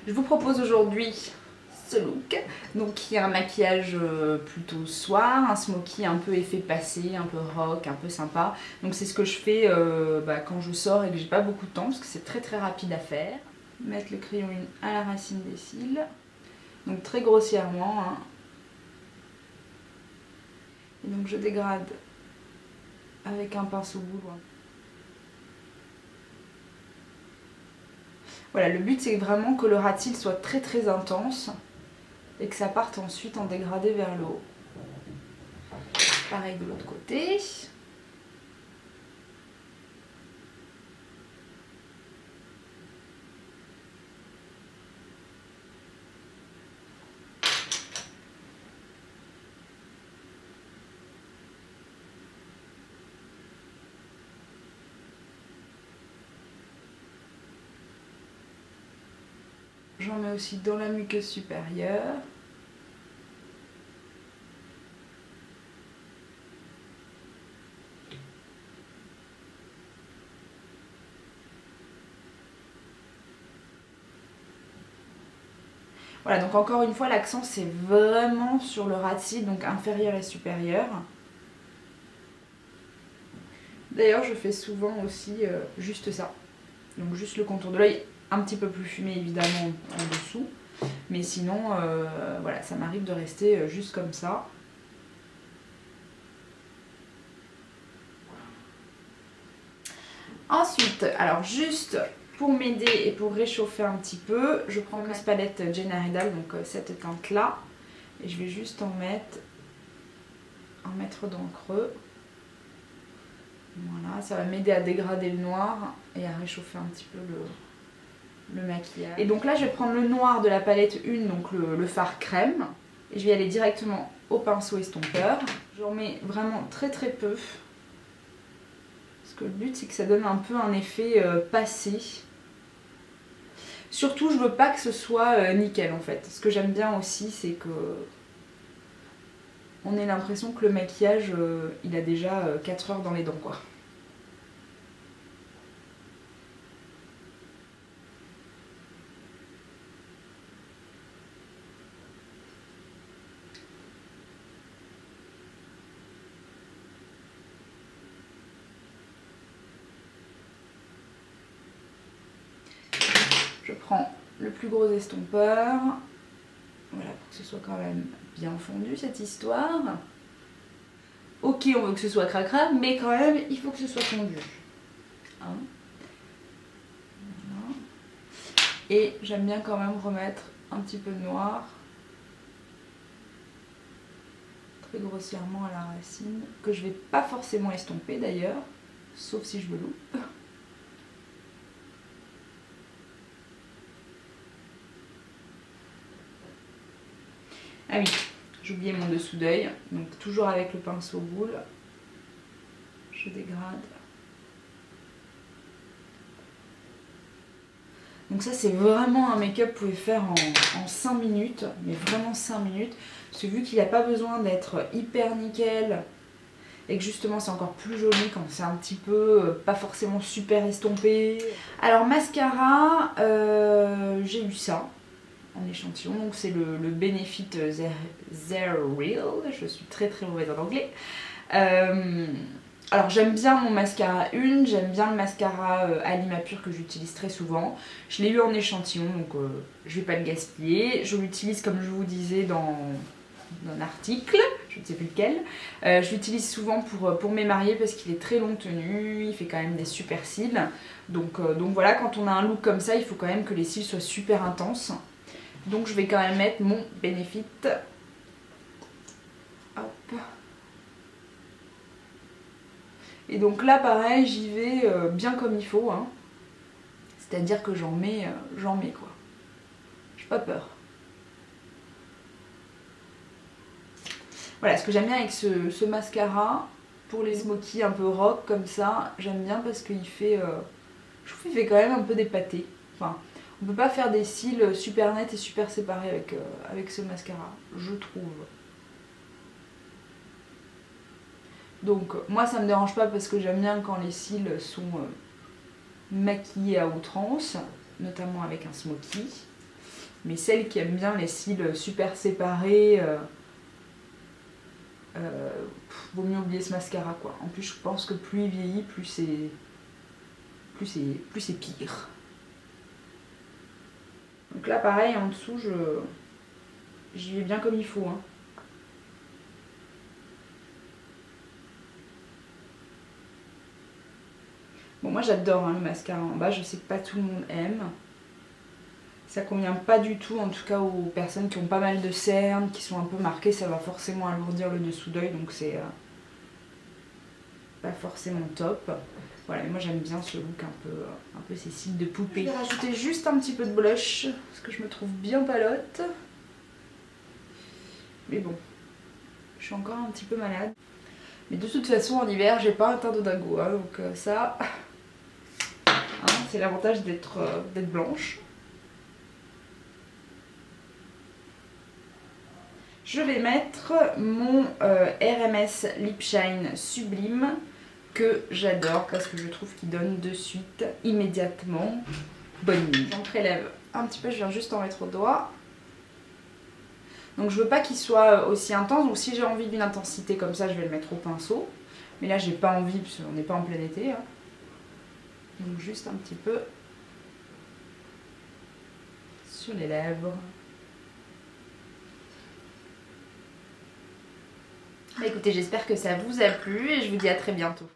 Je vous propose aujourd'hui ce look, donc qui est un maquillage plutôt soir, un smoky un peu effet passé, un peu rock, un peu sympa. Donc c'est ce que je fais quand je sors et que j'ai pas beaucoup de temps parce que c'est très rapide à faire. Mettre le crayon in à la racine des cils, donc très grossièrement. Hein. Et donc je dégrade avec un pinceau boule. Voilà, le but c'est vraiment que le ras de cils soit très intense et que ça parte ensuite en dégradé vers le haut. Pareil de l'autre côté. J'en mets aussi dans la muqueuse supérieure. Voilà, donc encore une fois, l'accent c'est vraiment sur le ras de cils, donc inférieur et supérieur. D'ailleurs, je fais souvent aussi juste ça. Donc juste le contour de l'œil, un petit peu plus fumé évidemment en dessous. Mais sinon, voilà, ça m'arrive de rester juste comme ça. Ensuite, alors juste pour m'aider et pour réchauffer un petit peu, je prends ma palette Jane Iredale, donc cette teinte là, et je vais juste en mettre dans le creux. Voilà, ça va m'aider à dégrader le noir et à réchauffer un petit peu le maquillage. Et donc là, je vais prendre le noir de la palette 1, donc le fard crème, et je vais y aller directement au pinceau estompeur. J'en mets vraiment très peu. Parce que le but c'est que ça donne un peu un effet passé. Surtout je veux pas que ce soit nickel en fait. Ce que j'aime bien aussi c'est que on ait l'impression que le maquillage il a déjà 4 heures dans les dents quoi. Je prends le plus gros estompeur, voilà, pour que ce soit quand même bien fondu cette histoire. Ok, on veut que ce soit cracra, mais quand même, il faut que ce soit fondu. Hein, voilà. Et j'aime bien quand même remettre un petit peu de noir, très grossièrement à la racine, que je vais pas forcément estomper d'ailleurs, sauf si je me loupe. Ah oui, j'ai oublié mon dessous d'œil, donc toujours avec le pinceau boule, je dégrade. Donc ça c'est vraiment un make-up que vous pouvez faire en 5 minutes, mais vraiment 5 minutes, parce que vu qu'il n'y a pas besoin d'être hyper nickel, et que justement c'est encore plus joli quand c'est un petit peu pas forcément super estompé. Alors mascara, j'ai eu ça en échantillon, donc c'est le Benefit Zero Real, je suis très mauvaise en anglais. Alors j'aime bien mon mascara Une, j'aime bien le mascara Alima Pur que j'utilise très souvent. Je l'ai eu en échantillon, donc je vais pas le gaspiller. Je l'utilise comme je vous disais dans un article, je ne sais plus lequel. Je l'utilise souvent pour mes mariés parce qu'il est très long tenu, il fait quand même des super cils. Donc voilà, quand on a un look comme ça, il faut quand même que les cils soient super intenses. Donc je vais quand même mettre mon Benefit. Hop. Et donc là pareil, j'y vais bien comme il faut. Hein. C'est-à-dire que j'en mets quoi. J'ai pas peur. Voilà, ce que j'aime bien avec ce mascara, pour les smokies un peu rock comme ça, j'aime bien parce qu'il fait, je trouve qu'il fait quand même un peu dépaté. Enfin, on peut pas faire des cils super nets et super séparés avec ce mascara, je trouve. Donc moi ça me dérange pas parce que j'aime bien quand les cils sont maquillés à outrance, notamment avec un smoky. Mais celles qui aiment bien les cils super séparés, vaut mieux oublier ce mascara quoi. En plus je pense que plus il vieillit, plus c'est pire. Donc là pareil en dessous j'y vais bien comme il faut hein. Bon moi j'adore hein, le mascara en bas, je sais que pas tout le monde aime. Ça convient pas du tout, en tout cas aux personnes qui ont pas mal de cernes, qui sont un peu marquées, ça va forcément alourdir le dessous d'œil, donc c'est pas forcément top. Voilà, mais moi j'aime bien ce look un peu ces cils de poupée. Je vais rajouter juste un petit peu de blush, parce que je me trouve bien palote. Mais bon, je suis encore un petit peu malade. Mais de toute façon en hiver, j'ai pas un teint de dingo, hein, donc ça, hein, c'est l'avantage d'être blanche. Je vais mettre mon RMS Lip Shine Sublime que j'adore parce que je trouve qu'il donne de suite, immédiatement, bonne mine. J'en prélève un petit peu, je viens juste en mettre au doigt. Donc je veux pas qu'il soit aussi intense, donc si j'ai envie d'une intensité comme ça, je vais le mettre au pinceau. Mais là j'ai pas envie parce qu'on n'est pas en plein été. Hein. Donc juste un petit peu sur les lèvres. Écoutez, j'espère que ça vous a plu et je vous dis à très bientôt.